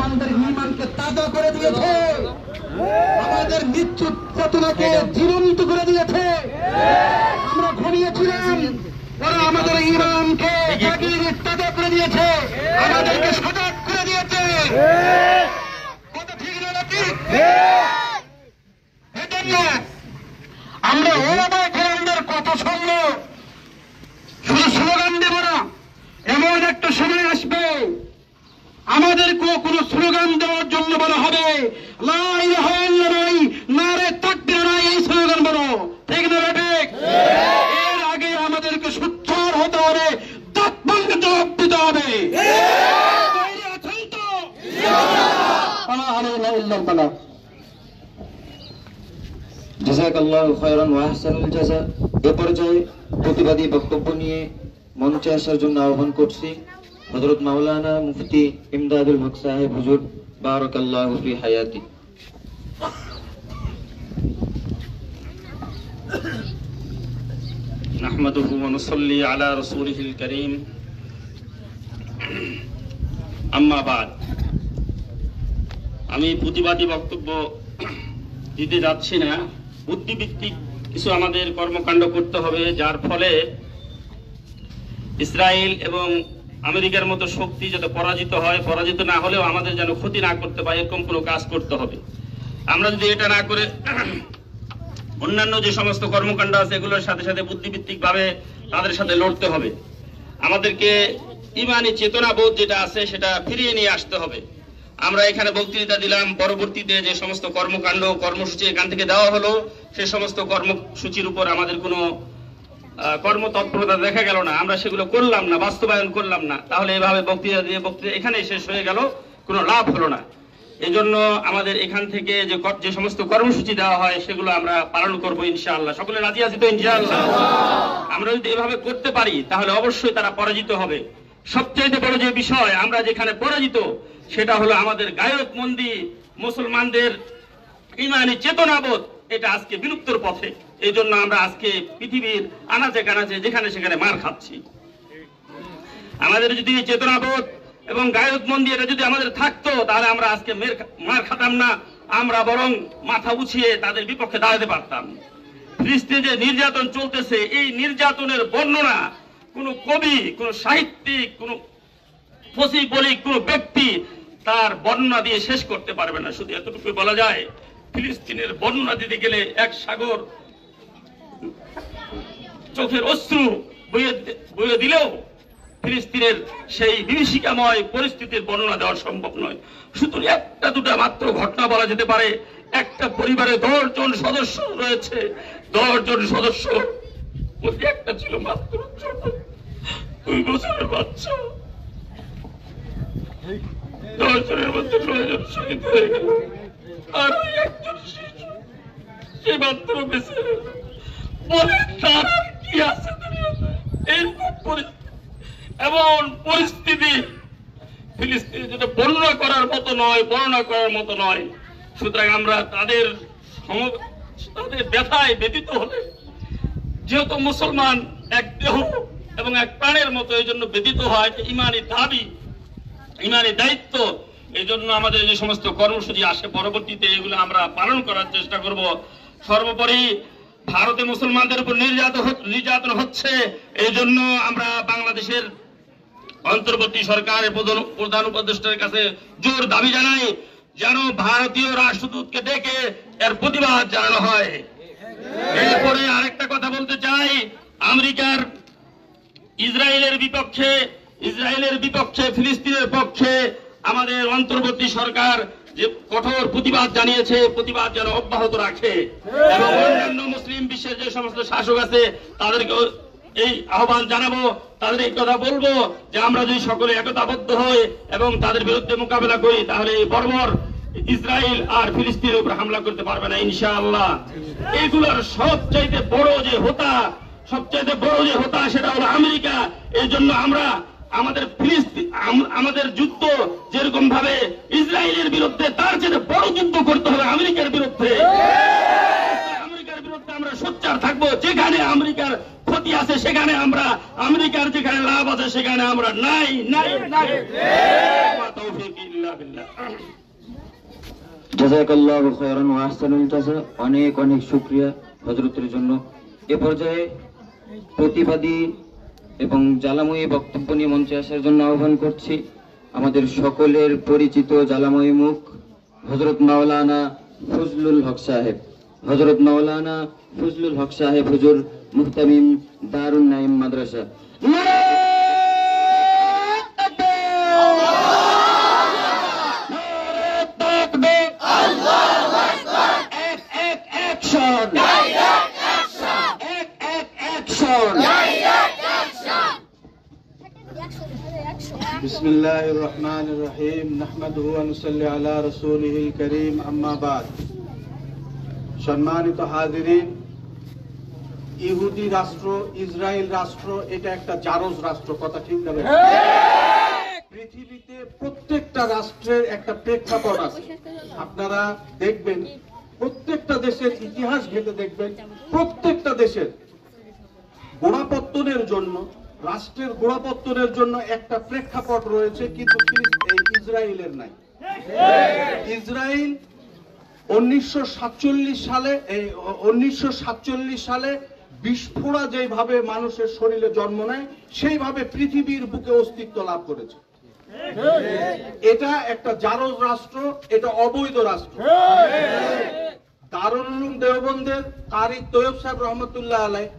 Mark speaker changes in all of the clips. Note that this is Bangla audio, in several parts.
Speaker 1: মুসলমানদের ঈমানকে তাজা করে দিয়েছে, আমাদের মৃত্যু চেতনাকে জীবন্ত করে দিয়েছে। আমরা ঘুমিয়েছিলাম, ওরা আমাদের ঈমানকে তাজা করে দিয়েছে, আমাদেরকে সজাগ করে দিয়েছে। কত ঠিক না ঠিক? এজন্য আমরা ওলামায়ে কেরামদের কথা শুনবো, শুধু স্লোগান দেব না। এমন একটা সময় আসবে আমাদেরকেও কোনো স্লোগান দেওয়ার জন্য বলা হবে লা ইলাহা ইল্লাল্লাহ, নারে তাকবীর, নাই এই স্লোগান বলো, ঠিক না ঠিক? এর আগে আমাদেরকে সোচ্চার হতে হবে, দাঁত ভাঙে জবাব দিতে হবে। তৈরি আছেন তো? আলহামদুলিল্লাহ।
Speaker 2: জাযাকাল্লাহু খায়রান ওয়া আহসানুল জাযা। এ পর্যায়ে প্রতিবাদী বক্তব্য নিয়ে মঞ্চে আসার জন্য আহ্বান করছি হযরত মাওলানা মুফতি ইমদাদুল হক সাহেব হুজুর, বারাকাল্লাহু ফি হায়াতি।
Speaker 3: নাহমাদুহু ওয়া নুসাল্লি আলা রাসূলিহিল কারীম, আম্মা বাদ। আমি প্রতিবাদী বক্তব্য দিতে যাচ্ছি না। বুদ্ধিভিত্তিক কিছু আমাদের কর্মকাণ্ড করতে হবে, যার ফলে ইসরায়েল এবং আমেরিকার মতো শক্তি যাতে পরাজিত হয়, পরাজিত না হলেও আমাদের যেন ক্ষতি না করতে পারে, এরকম কোনো কাজ করতে হবে। আমরা যদি এটা না করে অন্যান্য যে সমস্ত কর্মকাণ্ড আছে এগুলোর সাথে সাথে বুদ্ধিভিত্তিক ভাবে তাদের সাথে লড়তে হবে। আমাদেরকে ইমানি চেতনাবোধ যেটা আছে সেটা ফিরিয়ে নিয়ে আসতে হবে। আমরা এখানে বক্তৃতা দিলাম, পরবর্তীতে যে সমস্ত কর্মকাণ্ড কর্মসূচি এখান থেকে দেওয়া হলো সে সমস্ত কর্মসূচির উপর আমাদের কোনো কর্মতৎপরতা দেখা গেল না, আমরা সেগুলো করলাম না, বাস্তবায়ন করলাম না, তাহলে এভাবে বক্তৃতা দিয়ে বক্তৃতা এখানেই শেষ হয়ে গেল, কোনো লাভ হলো না। এই জন্য আমাদের এখান থেকে যে সমস্ত কর্মসূচি দেওয়া হয় সেগুলো আমরা পালন করবো ইনশাআল্লাহ। সকলে রাজি আছি তো ইনশাআল্লাহ? আমরা যদি এভাবে করতে পারি তাহলে অবশ্যই তারা পরাজিত হবে। সবচেয়ে বড় যে বিষয়, আমরা যেখানে পরাজিত সেটা হলো আমাদের গায়রতমন্দি, মুসলমানদের ইমানি চেতনাবোধ, এটা আজকে বিলুপ্তর পথে। এই জন্য আমরা আজকে পৃথিবীর আনাচে কানাচে যেখানে সেখানে মার খাচ্ছি। আমাদের যদি চেতনাবোধ এবং গায়রতমন্দি এটা যদি আমাদের থাকতো তাহলে আমরা আজকে মার খাতাম না, আমরা বরং মাথা উঠিয়ে তাদের বিপক্ষে দাঁড়াতে পারতাম। ফিলিস্তিনে যে নির্যাতন চলতেছে, এই নির্যাতনের বর্ণনা কোন কবি, কোন সাহিত্যিক, কোন ফসি বলিক, কোন ব্যক্তি তার বর্ণনা দিয়ে শেষ করতে পারবে না। শুধু এতটুকু বলা যায়, ফিলিস্তিনের বর্ণনা দিতে গেলে এক সাগর চোখের অশ্রু বইয়ে দিলেও ফিলিস্তিনের সেই বিভীষিকাময় পরিস্থিতির বর্ণনা দেওয়া সম্ভব নয়। শুধু একটা দুটা মাত্র ঘটনা বলা যেতে পারে। একটা পরিবারে 10 জন সদস্য রয়েছে, 10 জন সদস্য একটা ছিল মাত্র 2 বছরের বাচ্চা। 10 জনের মধ্যে 9 জন শহীদ হয়ে গেল, আর ওই একজন শিশু সে মাত্র বেঁচে গেল। বলে তার কি আছে দুনিয়াতে? এইরকম পরিস্থিতি, এমন পরিস্থিতি ফিলিস্তিনে যেটা বর্ণনা করার মতো নয়, বর্ণনা করার মতো নয়। সুতরাং আমরা তাদের ব্যথায় ব্যথিত হলে, যেহেতু মুসলমান এক দেহ এবং এক প্রাণের মতো, এই জন্য ব্যথিত হয়, ইমানি দাবি, ইমানি দায়িত্ব। এই জন্য আমাদের যে সমস্ত কর্মসূচি আসে পরবর্তীতে এগুলো আমরা পালন করার চেষ্টা করব। সর্বোপরি ভারতে মুসলমানদের উপর নির্যাতন হচ্ছে, এই জন্য আমরা বাংলাদেশের অন্তর্বর্তী সরকারের প্রধান উপদেষ্টার কাছে জোর দাবি জানাই যেন ভারতীয় রাষ্ট্রদূতকে ডেকে এর প্রতিবাদ জানানো হয়। এরপরে আরেকটা কথা বলতে চাই, আমেরিকার ইসরায়েলের বিপক্ষে ফিলিস্তিনের পক্ষে আমাদের অন্তর্বর্তী সরকার যে কঠোর প্রতিবাদ জানিয়েছে, প্রতিবাদ যেন অব্যাহত রাখে এবং অন্যান্য মুসলিম বিশ্বের যে সমস্ত শাসক আছে তাদেরকে এই আহ্বান জানাবো, তাদের এই কথা বলবো যে আমরা যদি সকলে একতাবদ্ধ হই এবং তাদের বিরুদ্ধে মোকাবেলা করি তাহলে এই বর্বর ইসরায়েল আর ফিলিস্তিনের উপর হামলা করতে পারবে না ইনশাআল্লাহ। এইগুলোর সবচাইতে বড় যে হোতা সেটা হলো আমেরিকা। এই জন্য আমরা আমাদের যুদ্ধ যেরকম ভাবে ইসরায়েলের বিরুদ্ধে, তার চেয়ে বড় যুদ্ধ করতে হবে আমেরিকার বিরুদ্ধে। আমেরিকার বিরুদ্ধে আমরা সোচ্চার থাকবো। যেখানে আমেরিকার ক্ষতি আছে সেখানে আমরা, আমেরিকার যেখানে লাভ আছে সেখানে আমরা নাই। বিল্লাহ।
Speaker 2: জাযাকাল্লাহু খায়রান ওয়া আহসানুল জাযা। অনেক অনেক শুকরিয়া হযরতের জন্য। এ পর্যায়ে প্রতিবাদী এবং জ্বালাময়ী বক্তব্য নিয়ে মঞ্চে আসার জন্য আহ্বান করছি আমাদের সকলের পরিচিত জ্বালাময়ী মুখ হযরত মাওলানা ফজলুল হক সাহেব। হযরত মাওলানা ফজলুল হক সাহেব হুজুর মুহতামিম দারুন নাঈম মাদ্রাসা।
Speaker 4: बिस्मिल्लाहिर रहमानिर रहीम नहमदुहु व नुसल्ली अला रसूलिहिल करीम अम्मा बाद। সম্মানিত হাজিরিন, ইহুদি রাষ্ট্র, ইসরায়েল রাষ্ট্র এটা একটা জারজ রাষ্ট্র, কথা ঠিক না? পৃথিবীতে প্রত্যেকটা রাষ্ট্রের একটা প্রেক্ষাপট আছে। আপনারা দেখবেন প্রত্যেকটা দেশের ইতিহাস ঘেঁটে দেখবেন প্রত্যেকটা দেশের গোড়াপত্তনের জন্য, রাষ্ট্রের গোড়াপত্তনের জন্য একটা প্রেক্ষাপট রয়েছে, কিন্তু এই ইসরায়েলের নাই। ইসরায়েল 1947 সালে বিস্ফোরা যেভাবে মানুষের শরীরে জন্ম নেয় সেইভাবে পৃথিবীর বুকে অস্তিত্ব লাভ করেছে। এটা একটা জারজ রাষ্ট্র, এটা অবৈধ রাষ্ট্র। দারুল উলুম দেওবন্দের কারি তৈয়ব সাহেব রহমতুল্লাহ আলাইহ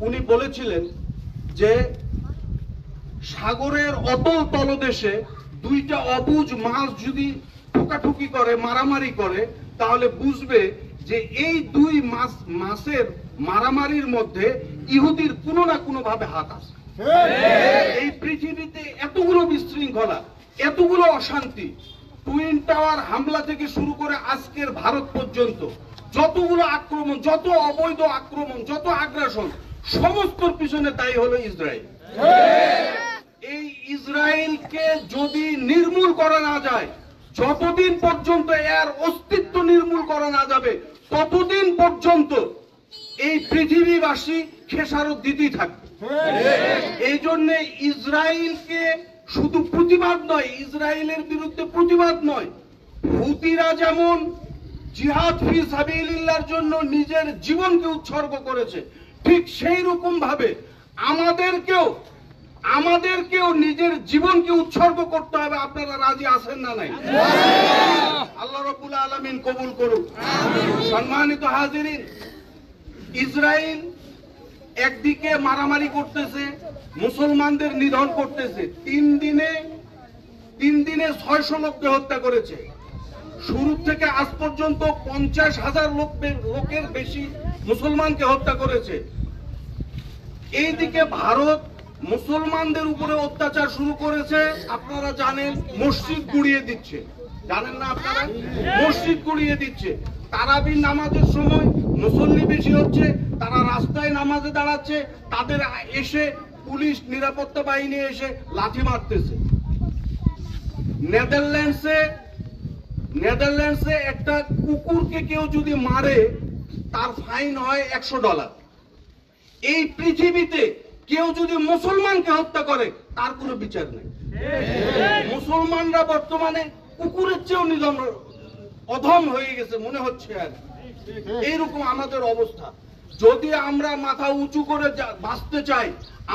Speaker 4: উনি বলেছিলেন যে সাগরের অতল তলদেশে দুইটা অবুঝ মাছ যদি ঠোকাঠুকি করে, মারামারি করে, তাহলে বুঝবে যে এই দুই মাছের মারামারির মধ্যে ইহুদির কোনো না কোনো ভাবে হাত আছে। এই পৃথিবীতে এতগুলো বিশৃঙ্খলা, এতগুলো অশান্তি, টুইন টাওয়ার হামলা থেকে শুরু করে আজকের ভারত পর্যন্ত যতগুলো আক্রমণ, যত অবৈধ আক্রমণ, যত আগ্রাসন, সমস্তর পিছনে দায়ী হলো ইসরায়েল। এই ইসরায়েলকে যদি নির্মূল করা না যায়, যতদিন পর্যন্ত এর অস্তিত্ব নির্মূল করা না যাবে, ততদিন পর্যন্ত এই পৃথিবীবাসী খেসারত দিতেই থাকবে। এই জন্য ইসরায়েলকে শুধু প্রতিবাদ নয়, ইসরায়েলের বিরুদ্ধে প্রতিবাদ নয়, হুতিরা যেমন জিহাদ ফি সাবিলিল্লাহর জন্য নিজের জীবনকে উৎসর্গ করেছে, ঠিক সেই রকম ভাবে আমাদেরকেও নিজের জীবনকে উৎসর্গ করতে হবে। আপনারা রাজি আছেন না নাই? আল্লাহ রাব্বুল আলামিন কবুল করুক। সম্মানিত হাজিরিন, ইসরায়েল একদিকে মারামারি করতেছে, মুসলমানদের নিধন করতেছে। তিন দিনে 600 লোককে হত্যা করেছে। শুরু থেকে আজ পর্যন্ত 50,000 লোকের বেশি মুসলমানকে হত্যা করেছে। এইদিকে ভারত মুসলমানদের উপরে অত্যাচার শুরু করেছে। আপনারা জানেন, মসজিদ গুড়িয়ে দিচ্ছে, জানেন না আপনারা? মসজিদ গুড়িয়ে দিচ্ছে। তারাবির নামাজের সময় মুসল্লি বেশি হচ্ছে, তারা রাস্তায় নামাজে দাঁড়াচ্ছে, তাদের এসে পুলিশ, নিরাপত্তা বাহিনী এসে লাঠি মারতেছে। নেদারল্যান্ডসে একটা কুকুরকে কেউ যদি মারে তার ফাইন হয় $100। এই পৃথিবীতে কেউ যদি মুসলমানকে হত্যা করে তার কোনো বিচার নেই। মুসলমানরা বর্তমানে কুকুরের চেয়েও নিধন, অধম হয়ে গেছে মনে হচ্ছে। আর এইরকম আমাদের অবস্থা। যদি আমরা মাথা উঁচু করে বাঁচতে চাই,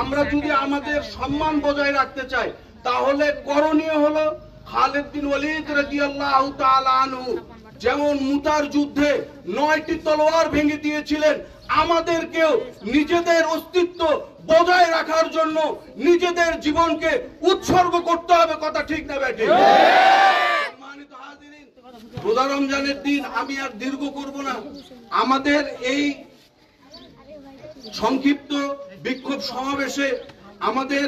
Speaker 4: আমরা যদি আমাদের সম্মান বজায় রাখতে চাই, তাহলে করণীয় হলো খালিদ বিন ওয়ালিদ রাদিয়াল্লাহু তাআলা আনহু যেমন মুতার যুদ্ধে 9টি তলোয়ার ভেঙে দিয়েছিলেন, আমাদেরকেও নিজেদের অস্তিত্ব বজায় রাখার জন্য নিজেদের জীবনকে উৎসর্গ করতে হবে। কথা ঠিক না বেঠে? সম্মানিত হাজিরিন, রোজা রমজানের দিন, আমি আর দীর্ঘ করব না। আমাদের এই সংক্ষিপ্ত বিক্ষোভ সমাবেশে আমাদের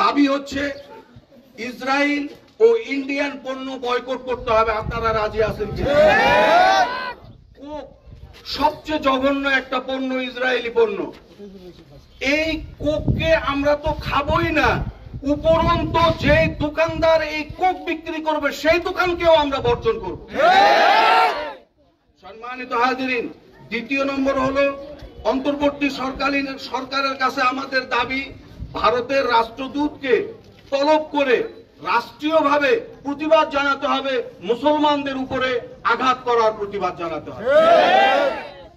Speaker 4: দাবি হচ্ছে ইসরায়েল ও ইন্ডিয়ান পণ্য বয়কট করতে হবে। আপনারা রাজি আছেন কি? কোক সবচেয়ে জঘন্য একটা পণ্য, ইসরায়েলি পণ্য। এই কোককে আমরা তো খাবোই না, উপরন্ত যে দোকানদার এই কোক বিক্রি করবে সেই দোকানকেও আমরা বর্জন করব। সম্মানিত হাজিরিন, দ্বিতীয় নম্বর হলো অন্তর্বর্তী সরকারের কাছে আমাদের দাবি, ভারতের রাষ্ট্রদূতকে তলব করে রাষ্ট্রীয়ভাবে প্রতিবাদ জানাতে হবে, মুসলমানদের উপরে আঘাত করার প্রতিবাদ জানাতে হবে।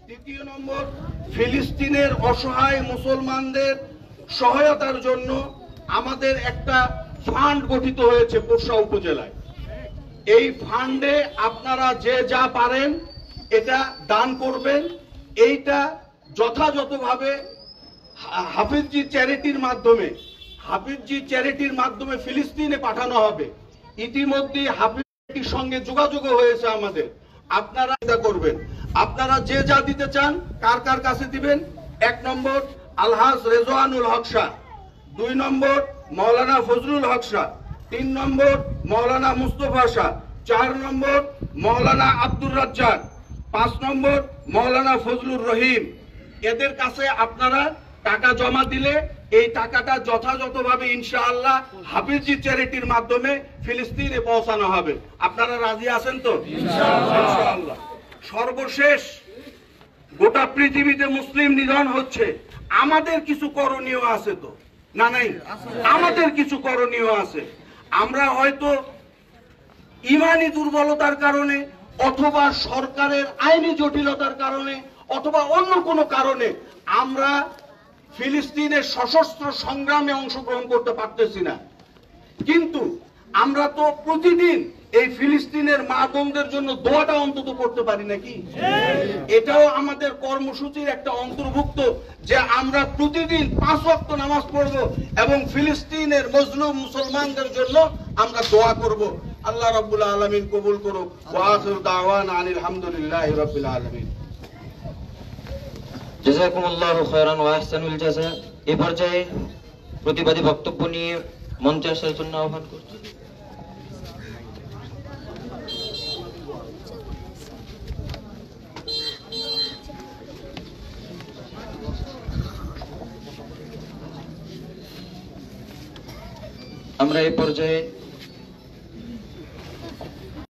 Speaker 4: তৃতীয় নম্বর, ফিলিস্তিনের অসহায় মুসলমানদের সহায়তার জন্য আমাদের একটা ফান্ড গঠিত হয়েছে পোরশা উপজেলায়। এই ফান্ডে আপনারা যে যা পারেন এটা দান করবেন। এইটা যথাযথভাবে হাফিজজি চ্যারিটির মাধ্যমে ফিলিস্তিনে পাঠানো হবে। ইতিমধ্যে হাফিজজির সঙ্গে যোগাযোগ হয়েছে আমাদের। আপনারা এটা করবেন। আপনারা যে যা দিতে চান কার কার কাছে দিবেন? 1 নম্বর আলহাজ রেজওয়ানুল হক শাহ, 2 নম্বর মাওলানা ফজলুল হক শাহ, 3 নম্বর মাওলানা মুস্তফা শাহ, 4 নম্বর মাওলানা আব্দুর রাজ্জাক, 5 নম্বর মাওলানা ফজলুর রহিম। এদের কাছে আপনারা টাকা জমা দিলে এই টাকাটা যথাযথভাবে ইনশাআল্লাহ হাফিজজি চ্যারিটির মাধ্যমে ফিলিস্তিনে পৌঁছানো হবে। আপনারা রাজি আছেন তো? ইনশাআল্লাহ। সর্বশেষ, গোটা পৃথিবীতে মুসলিম নিধন হচ্ছে, আমাদের কিছু করণীয় আছে তো? না নাই? আমাদের কিছু করণীয় আছে। আমরা হয়তো ইমানি দুর্বলতার কারণে অথবা সরকারের আইনি জটিলতার কারণে অথবা অন্য কোনো কারণে আমরা ফিলিস্তিনের সশস্ত্র সংগ্রামে অংশগ্রহণ করতে পারতেছি না, কিন্তু আমরা তো প্রতিদিন এই ফিলিস্তিনের মা বোনদের জন্য দোয়াটা অন্তত করতে পারি নাকি? এটাও আমাদের কর্মসূচির একটা অন্তর্ভুক্ত যে আমরা প্রতিদিন 5 ওয়াক্ত নামাজ পড়ব এবং ফিলিস্তিনের মজলুম মুসলমানদের জন্য আমরা দোয়া করব। আল্লাহ রাব্বুল আলামিন কবুল করুক। ওয়া আখিরু দাওয়ানা আনিল হামদুলিল্লাহি রাব্বিল আলামিন।
Speaker 2: জাযাকুমুল্লাহু খায়রান ওয়া আহসানুল জাযা। এই পর্যায়ে প্রতিবাদী বক্তব্য নিয়ে মঞ্চে আসার জন্য আহ্বান করছি। আমরা এই পর্যায়ে